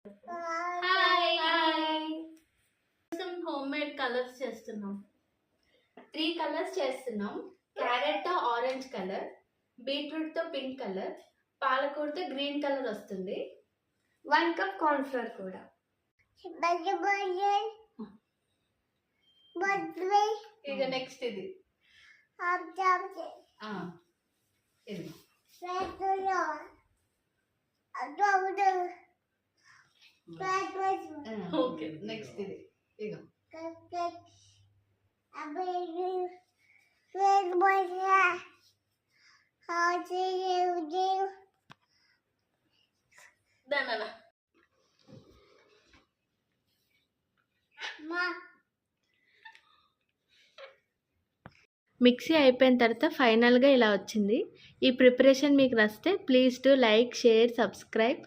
Hi home made colours చేస్తున్నాం. 3 colours చేస్తున్నాం. Carrot తో ఆరెంజ్ కలర్, బీట్రూట్ తో పింక్ కలర్, పాలకూరతో గ్రీన్ కలర్ వస్తుంది. 1 కప్ కార్న్ ఫ్లోర్ కూడా. ఇక నెక్స్ట్ ఇది ఇది ఓకే. నెక్స్ట్ ఇది ఇక దానా మిక్సీ అయిపోయిన తర్వాత ఫైనల్గా ఇలా వచ్చింది. ఈ ప్రిపరేషన్ మీకు నచ్చితే please do like, share, subscribe.